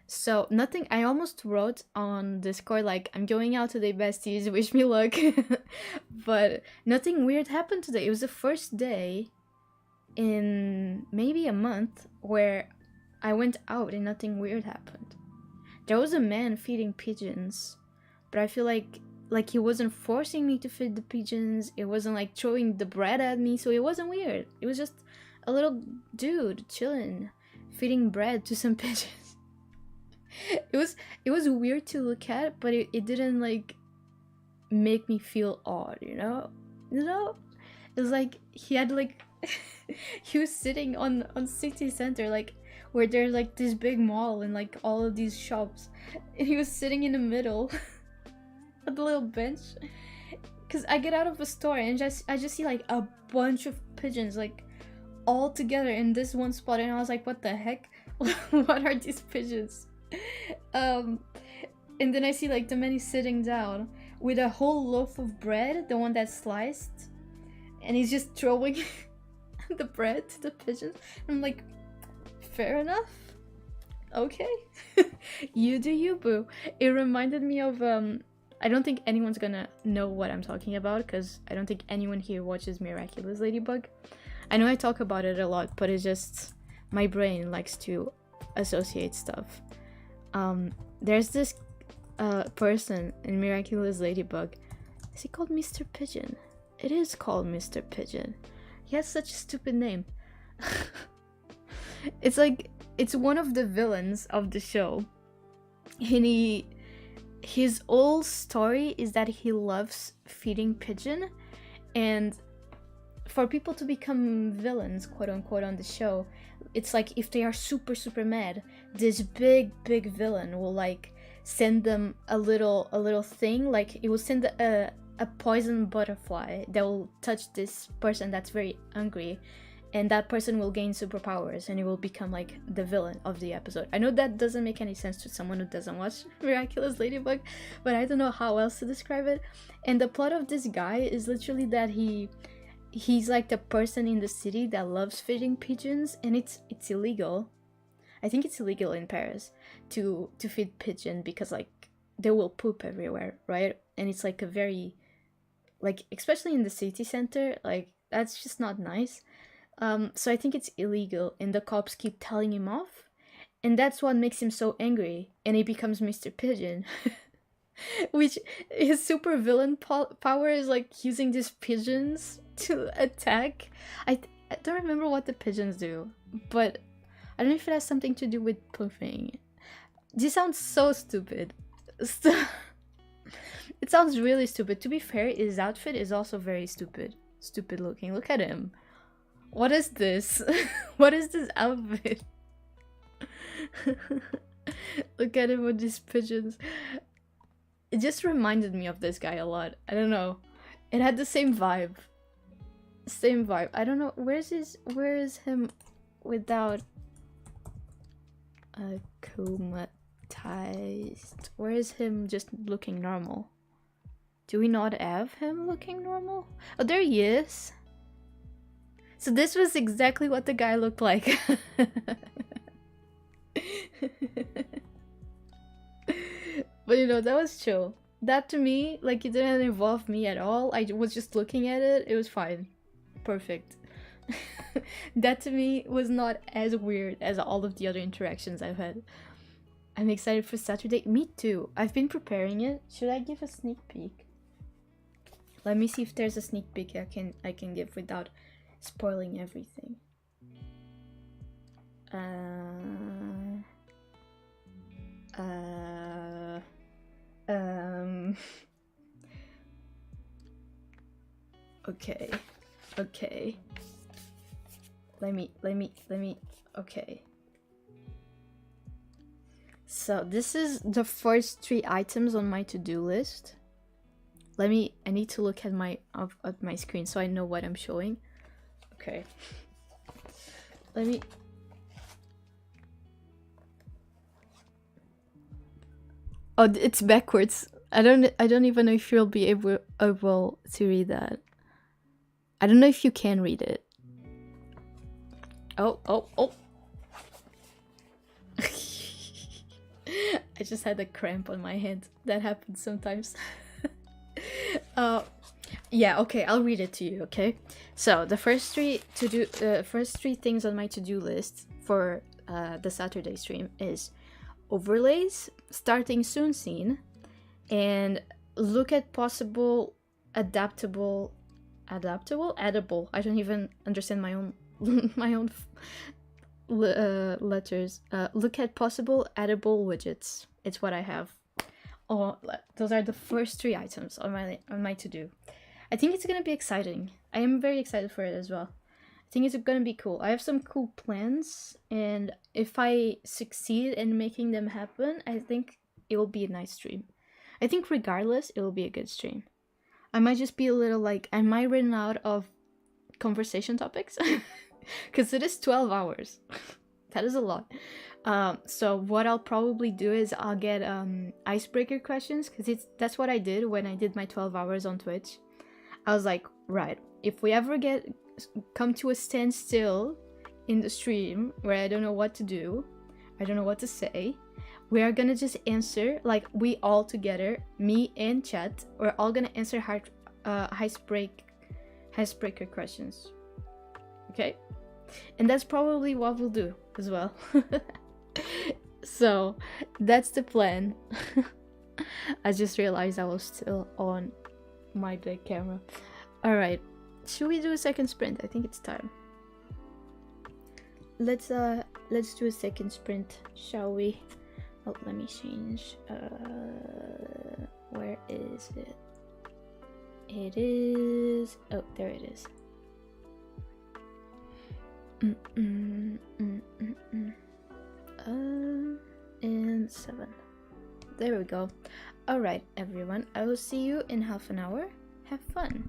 so nothing. I almost wrote on Discord like, I'm going out today, besties, wish me luck. But nothing weird happened today. It was the first day in maybe a month where I went out and nothing weird happened. There was a man feeding pigeons, but I feel like he wasn't forcing me to feed the pigeons. It wasn't like throwing the bread at me, so it wasn't weird. It was just a little dude chilling, feeding bread to some pigeons. It was weird to look at, but it didn't like make me feel odd, you know? It was like he had like he was sitting on city center, like where there's like this big mall and like all of these shops, and he was sitting in the middle at the little bench. Cause I get out of a store and I just see like a bunch of pigeons like all together in this one spot, and I was like, what the heck? What are these pigeons? And then I see like the man is sitting down with a whole loaf of bread, the one that's sliced, and he's just throwing the bread to the pigeons. I'm like, fair enough. Okay. You do you, boo. It reminded me of I don't think anyone's gonna know what I'm talking about because I don't think anyone here watches Miraculous Ladybug. I know I talk about it a lot, but it's just my brain likes to associate stuff. There's this person in Miraculous Ladybug. Is he called Mr. Pigeon? It is called Mr. Pigeon. He has such a stupid name. It's like, it's one of the villains of the show. And his whole story is that he loves feeding pigeon, and for people to become villains, quote unquote, on the show, it's like if they are super mad, this big villain will like send them a little thing, like it will send a poison butterfly that will touch this person that's very angry, and that person will gain superpowers and it will become like the villain of the episode. I know that doesn't make any sense to someone who doesn't watch Miraculous Ladybug, but I don't know how else to describe it. And the plot of this guy is literally that he's like the person in the city that loves feeding pigeons, and it's illegal. I think it's illegal in Paris to feed pigeon because like they will poop everywhere, right? And it's like a very, like, especially in the city center, like that's just not nice. So I think it's illegal, and the cops keep telling him off, and that's what makes him so angry, and he becomes Mr. Pigeon. Which his super villain power is like using these pigeons to attack. I don't remember what the pigeons do, but I don't know if it has something to do with poofing. This sounds so stupid. It sounds really stupid. To be fair, his outfit is also very stupid. Stupid looking. Look at him. What is this? What is this outfit? Look at him with these pigeons. It just reminded me of this guy a lot. I don't know. It had the same vibe. Same vibe. I don't know. Where is him without comatized? Where is him just looking normal? Do we not have him looking normal? Oh, there he is. So this was exactly what the guy looked like. But you know, that was chill. That to me, like, it didn't involve me at all. I was just looking at it. It was fine. Perfect. That to me was not as weird as all of the other interactions I've had. I'm excited for Saturday. Me too. I've been preparing it. Should I give a sneak peek? Let me see if there's a sneak peek I can give without spoiling everything. Okay. Let me, okay. So this is the first 3 items on my to-do list. I need to look at my screen so I know what I'm showing. Okay. Oh, it's backwards. I don't even know if you'll be able to read that. I don't know if you can read it. Oh. I just had a cramp on my hand. That happens sometimes. Yeah, okay, I'll read it to you, okay? So the first three things on my to-do list for the Saturday stream is overlays, starting soon scene, and look at possible edible. I don't even understand my own letters. Look at possible edible widgets. It's what I have. Oh, those are the first 3 items on my to-do. I think it's gonna be exciting. I am very excited for it as well. I think it's gonna be cool. I have some cool plans, and if I succeed in making them happen, I think it will be a nice stream. I think regardless, it will be a good stream. I might just be a little like, I might run out of conversation topics because it is 12 hours. That is a lot. So what I'll probably do is I'll get icebreaker questions, because that's what I did when I did my 12 hours on Twitch. I was like, right, if we ever come to a standstill in the stream where I don't know what to do, I don't know what to say, we are gonna just answer, like, we all together, me and chat, we're all gonna answer icebreaker questions. Okay? And that's probably what we'll do as well. So that's the plan. I just realized I was still on my big camera. All right, should we do a second sprint? I think it's time. Let's do a second sprint, shall we? Oh, let me change. Where is it? It is, oh, there it is. And 7. There we go. Alright, everyone, I will see you in half an hour. Have fun.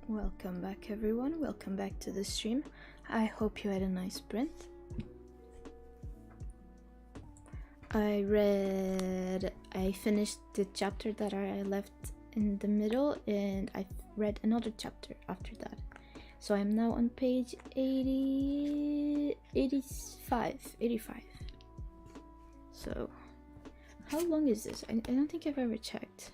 Welcome back, everyone. Welcome back to the stream. I hope you had a nice sprint. I finished the chapter that I left in the middle, and I read another chapter after that. So I'm now on page 85. So, how long is this? I don't think I've ever checked.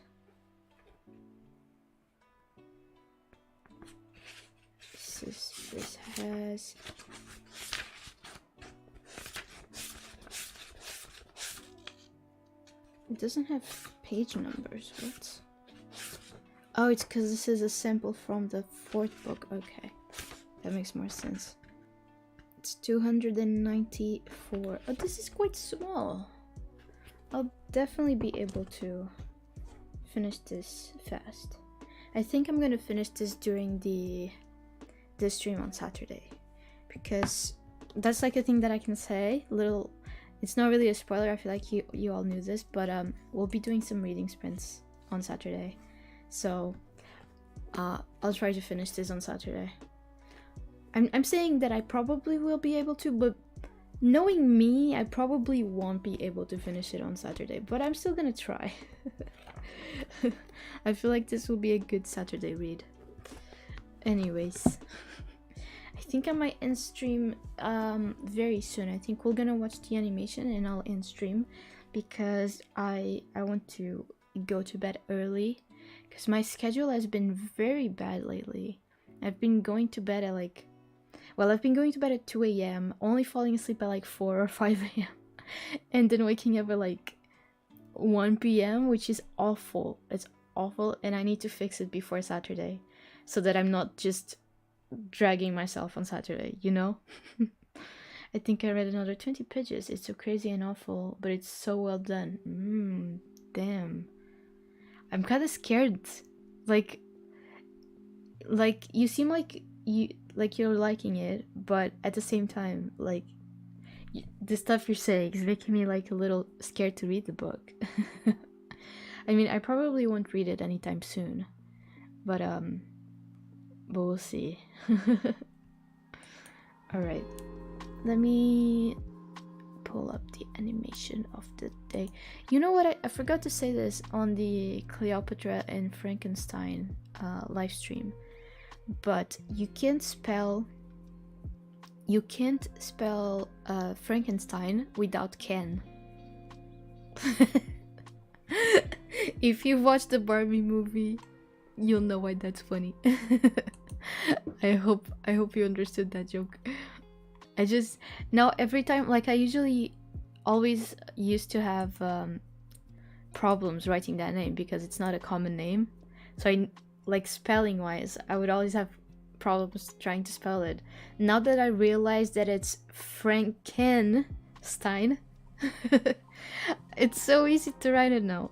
This has it doesn't have page numbers. What? Oh, it's because this is a sample from the 4th book. Okay, that makes more sense. It's 294. Oh, this is quite small. I'll definitely be able to finish this fast. I think I'm gonna finish this during the stream on Saturday, because that's like a thing that I can say. It's not really a spoiler. I feel like you all knew this, but we'll be doing some reading sprints on Saturday, so I'll try to finish this on Saturday. I'm saying that I probably will be able to, but knowing me, I probably won't be able to finish it on Saturday, but I'm still gonna try. I feel like this will be a good Saturday read. Anyways, I think I might end stream very soon. I think we're gonna watch the animation and I'll end stream, because I want to go to bed early, because my schedule has been very bad lately. I've been going to bed at I've been going to bed at 2 a.m, only falling asleep at like 4 or 5 a.m, and then waking up at like 1 p.m, which is awful. It's awful, and I need to fix it before Saturday, so that I'm not just dragging myself on Saturday, you know? I think I read another 20 pages. It's so crazy and awful, but it's so well done. Damn. I'm kind of scared. Like you seem like you're liking it, but at the same time, like the stuff you're saying is making me like a little scared to read the book. I mean, I probably won't read it anytime soon, but we'll see. Alright, let me pull up the animation of the day. You know what, I forgot to say this on the Cleopatra and Frankenstein live stream, but you can't spell Frankenstein without Ken. If you've watched the Barbie movie, you'll know why that's funny. I hope you understood that joke. I just now every time, like, I usually always used to have problems writing that name because it's not a common name. So I, like, spelling wise, I would always have problems trying to spell it. Now that I realize that it's Frankenstein, it's so easy to write it now.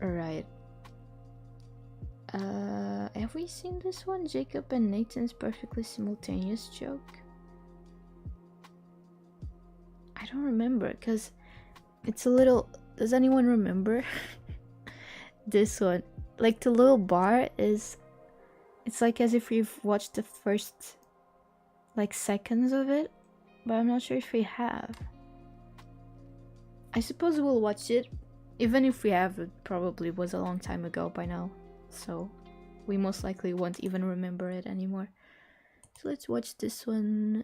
Alright. Have we seen this one? Jacob and Nathan's perfectly simultaneous joke? I don't remember, because it's a little... Does anyone remember? This one. Like, the little bar is... It's like as if we've watched the first, like, seconds of it, but I'm not sure if we have. I suppose we'll watch it. Even if we have, it probably was a long time ago by now. So we most likely won't even remember it anymore. So let's watch this one.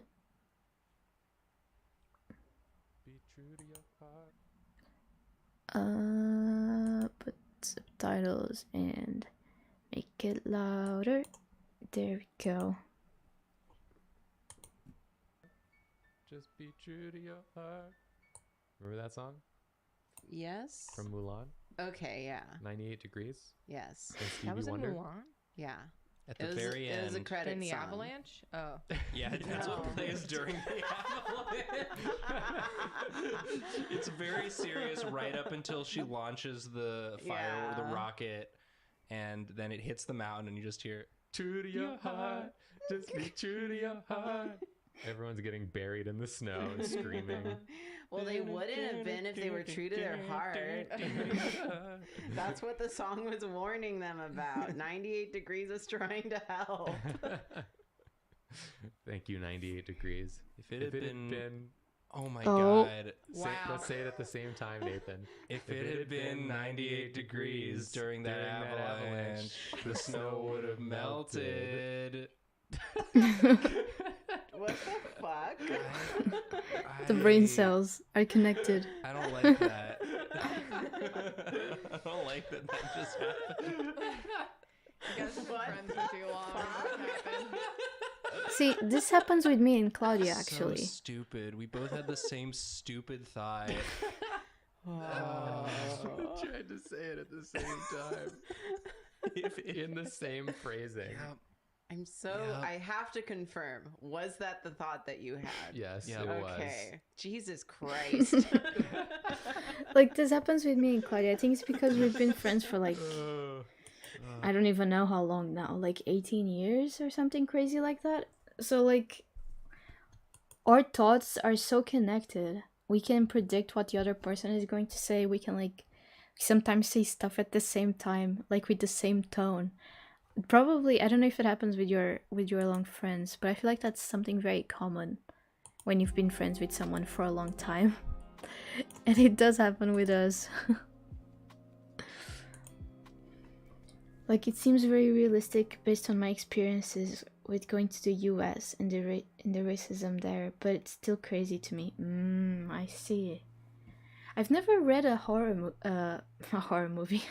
Be true to your heart. Put subtitles and make it louder. There we go. Just be true to your heart. Remember that song Yes. from Mulan? Okay, yeah. 98 Degrees? Yes. And Stevie That was in Wonder? Mulan? Yeah. At It the was, very it was a end. credit In the song. avalanche? Oh. Yeah, that's No. what plays during the avalanche. It's very serious right up until she launches the fire or the Yeah. rocket, and then it hits the mountain, and you just hear True to your heart. Just be true to your heart. Everyone's getting buried in the snow and screaming. Well, they wouldn't have been if they were true to their heart. That's what the song was warning them about. 98 Degrees was trying to help. Thank you, 98 Degrees. If it had been, oh my Oh. god. Wow. Let's say it at the same time, Nathan. If it had been 98 degrees during that avalanche, the snow would have melted. What the fuck? The brain cells are connected. I don't like that. I don't like that just happened. You guys have been What friends the for too long. What happened? See, this happens with me and Claudia, actually. So stupid. We both had the same stupid thigh. Oh. I tried to say it at the same time. In the same phrasing. Yeah. I'm so... Yeah. I have to confirm. Was that the thought that you had? Yes, Yeah. it Okay. Jesus Christ. Like, this happens with me and Claudia. I think it's because we've been friends for, like, was. I don't even know how long now. Like, 18 years or something crazy like that. So, like, our thoughts are so connected. We can predict what the other person is going to say. We can, like, sometimes say stuff at the same time, like with the same tone. Probably, I don't know if it happens with your long friends, but I feel like that's something very common when you've been friends with someone for a long time. And it does happen with us. Like, it seems very realistic based on my experiences with going to the US and the racism there, but it's still crazy to me. I see. I've never read a horror movie,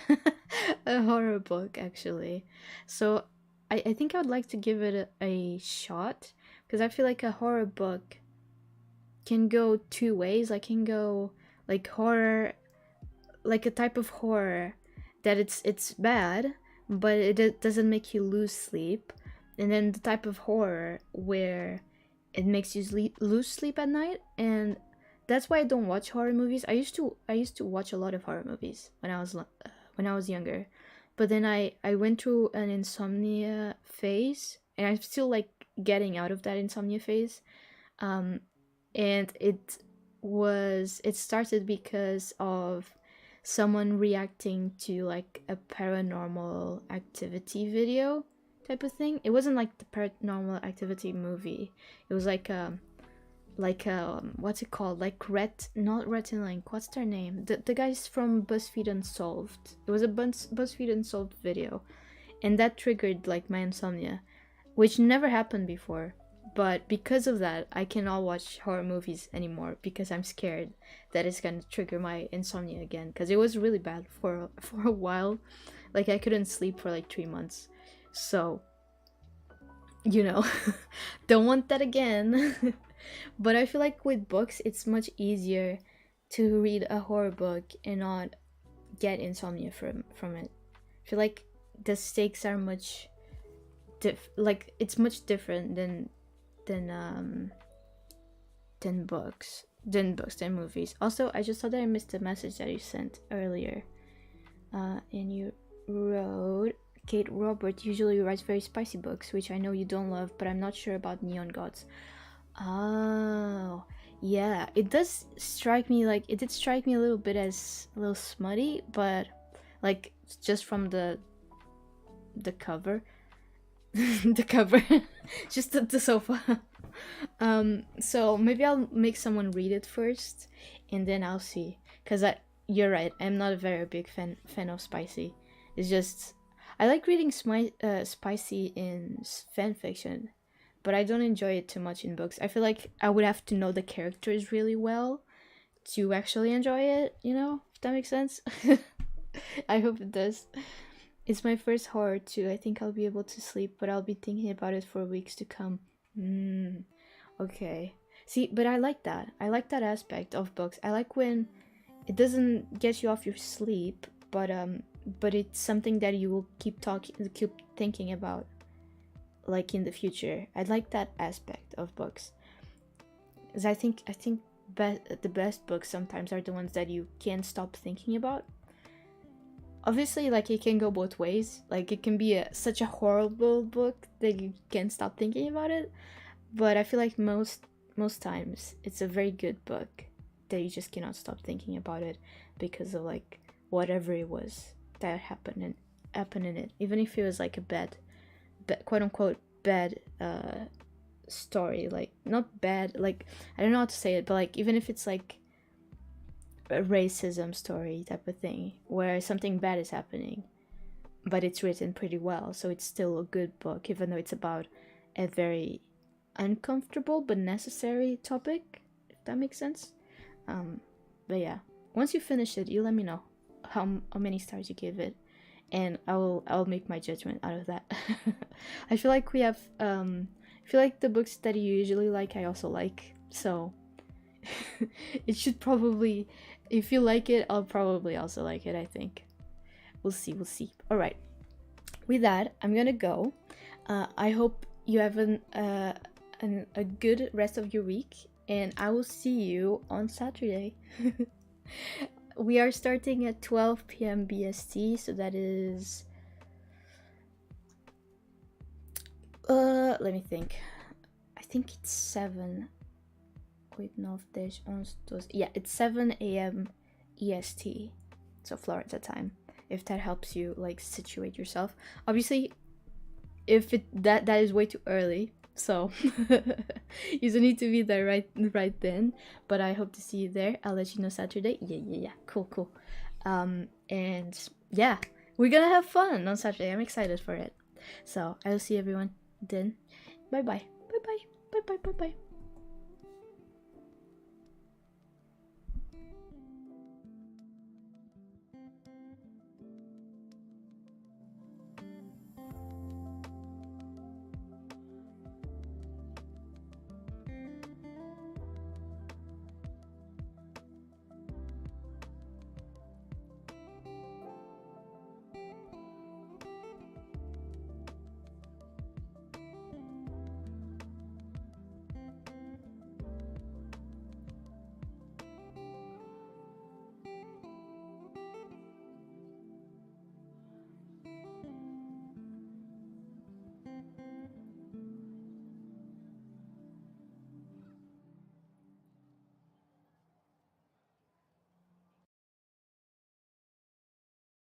a horror book, actually. So I think I would like to give it a shot, because I feel like a horror book can go two ways. Like, can go like horror, like a type of horror that it's bad, but it doesn't make you lose sleep, and then the type of horror where it makes you lose sleep at night. And that's why I don't watch horror movies. I used to watch a lot of horror movies when I was younger, but then I went through an insomnia phase, and I'm still, like, getting out of that insomnia phase. And it started because of someone reacting to, like, a paranormal activity video type of thing. It wasn't like the paranormal activity movie. It was like what's it called? Like not Rhett and Link. What's their name? The guys from BuzzFeed Unsolved. It was a BuzzFeed Unsolved video, and that triggered, like, my insomnia, which never happened before. But because of that, I cannot watch horror movies anymore because I'm scared that it's gonna trigger my insomnia again. Because it was really bad for a while, Like I couldn't sleep for like 3 months. So, you know, don't want that again. But I feel like with books, it's much easier to read a horror book and not get insomnia from it. I feel like the stakes are much like it's much different than than movies. Also, I just saw that I missed a message that you sent earlier. And you wrote, Kate Robert usually writes very spicy books, which I know you don't love, but I'm not sure about Neon Gods. Oh, yeah, it did strike me a little bit as a little smutty, but like just from the cover. The cover. Just the sofa. So maybe I'll make someone read it first and then I'll see, because you're right, I'm not a very big fan of spicy. It's just I like reading spicy in fan fiction, but I don't enjoy it too much in books. I feel like I would have to know the characters really well to actually enjoy it, you know, if that makes sense. I hope it does. It's my first horror too. I think I'll be able to sleep, but I'll be thinking about it for weeks to come. Okay. See, but I like that. I like that aspect of books. I like when it doesn't get you off your sleep, but it's something that you will keep thinking about, like in the future. I like that aspect of books. 'Cause I think the best books sometimes are the ones that you can't stop thinking about. Obviously, like, it can go both ways. Like, it can be such a horrible book that you can't stop thinking about it. But I feel like most times it's a very good book that you just cannot stop thinking about it because of like whatever it was that happened in it. Even if it was like a bad quote unquote bad story, like not bad, like I don't know how to say it, but like even if it's like a racism story type of thing where something bad is happening, but it's written pretty well, so it's still a good book, even though it's about a very uncomfortable but necessary topic, if that makes sense. But yeah, once you finish it, you let me know how many stars you give it, and I'll make my judgment out of that. I feel like we have I feel like the books that you usually like I also like, so it should probably, if you like it, I'll probably also like it. I think we'll see. All right, with that, I'm gonna go. I hope you have a good rest of your week, and I will see you on Saturday. We are starting at 12 p.m. BST, so that is let me think. I think it's 7. Wait, 9, 10, 11, 12. Yeah, it's 7 a.m. EST, so Florida time. If that helps you like situate yourself. Obviously, if that is way too early, so you don't need to be there right then. But I hope to see you there. I'll let you know Saturday. Yeah. Cool. And yeah, we're gonna have fun on Saturday. I'm excited for it. So I will see everyone then. Bye.